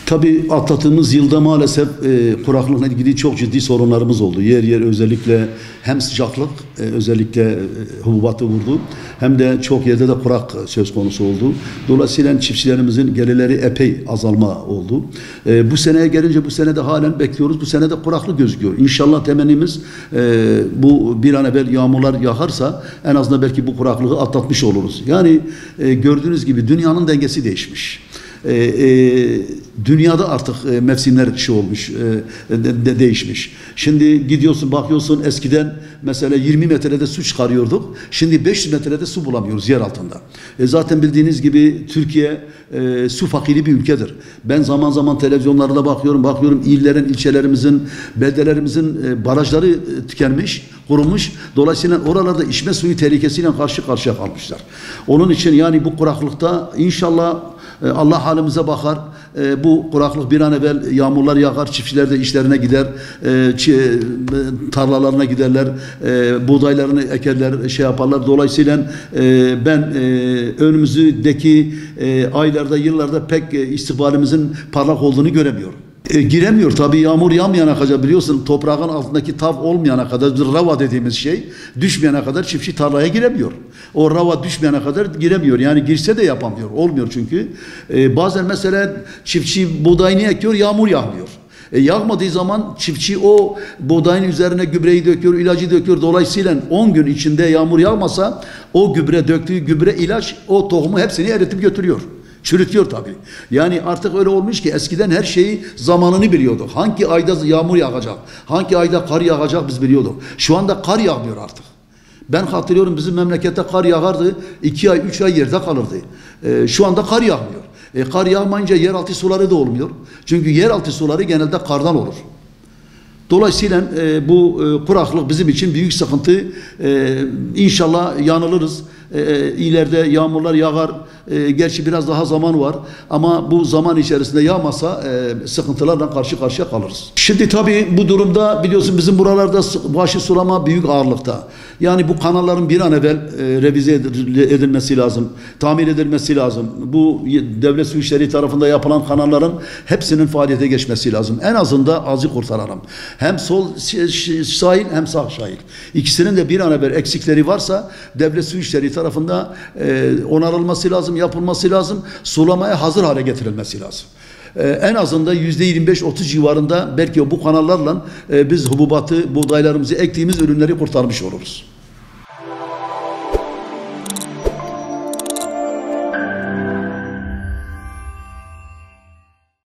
Tabii atlattığımız yılda maalesef kuraklıkla ilgili çok ciddi sorunlarımız oldu. Yer yer özellikle hem sıcaklık özellikle hububatı vurdu, hem de çok yerde de kurak söz konusu oldu. Dolayısıyla çiftçilerimizin gelirleri epey azalma oldu. Bu seneye gelince bu sene de halen bekliyoruz. Bu sene de kuraklık gözüküyor. İnşallah temennimiz bu bir an evvel yağmurlar yağarsa en azından belki bu kuraklığı atlatmış oluruz. Yani gördüğünüz gibi dünyanın dengesi değişmiş. Dünyada artık mevsimler olmuş, değişmiş. Şimdi gidiyorsun, bakıyorsun, eskiden mesela 20 metrede su çıkarıyorduk. Şimdi 500 metrede su bulamıyoruz yer altında. Zaten bildiğiniz gibi Türkiye su fakiri bir ülkedir. Ben zaman zaman televizyonlarda bakıyorum illerin, ilçelerimizin, beldelerimizin barajları tükenmiş, kurumuş. Dolayısıyla oralarda içme suyu tehlikesiyle karşı karşıya kalmışlar. Onun için yani bu kuraklıkta inşallah Allah halimize bakar. Bu kuraklık bir an evvel yağmurlar yağar, çiftçiler de işlerine gider, tarlalarına giderler, buğdaylarını ekerler, yaparlar. Dolayısıyla ben önümüzdeki aylarda, yıllarda pek istikbalimizin parlak olduğunu göremiyorum. Giremiyor tabii, yağmur yağmayana kadar, biliyorsun toprağın altındaki tav olmayana kadar, rava dediğimiz şey düşmeyene kadar çiftçi tarlaya giremiyor. O rava düşmeyene kadar giremiyor. Yani girse de yapamıyor. Olmuyor çünkü. Bazen mesela çiftçi buğdayını ekiyor, yağmur yağmıyor. Yağmadığı zaman çiftçi o buğdayın üzerine gübreyi döküyor, ilacı döküyor. Dolayısıyla 10 gün içinde yağmur yağmasa o gübre, döktüğü gübre, ilaç o tohumu hepsini eritip götürüyor. Çürütüyor tabii. Yani artık öyle olmuş ki eskiden her şeyi zamanını biliyorduk. Hangi ayda yağmur yağacak, hangi ayda kar yağacak biz biliyorduk. Şu anda kar yağmıyor artık. Ben hatırlıyorum, bizim memlekette kar yağardı, 2 ay, 3 ay yerde kalırdı. Şu anda kar yağmıyor. Kar yağmayınca yeraltı suları da olmuyor. Çünkü yeraltı suları genelde kardan olur. Dolayısıyla bu kuraklık bizim için büyük sıkıntı. İnşallah yanılırız. İleride yağmurlar yağar. Gerçi biraz daha zaman var. Ama bu zaman içerisinde yağmasa sıkıntılarla karşı karşıya kalırız. Şimdi tabii bu durumda biliyorsun bizim buralarda başı sulama büyük ağırlıkta. Yani bu kanalların bir an evvel revize edilmesi lazım. Tamir edilmesi lazım. Bu devlet su işleri tarafında yapılan kanalların hepsinin faaliyete geçmesi lazım. En azından azı kurtaralım. Hem sol sahil hem sağ sahil. İkisinin de bir an evvel eksikleri varsa devlet su işleri tarafında onarılması lazım, yapılması lazım. Sulamaya hazır hale getirilmesi lazım. En azından %25-30 civarında belki bu kanallarla biz hububatı, buğdaylarımızı, ektiğimiz ürünleri kurtarmış oluruz.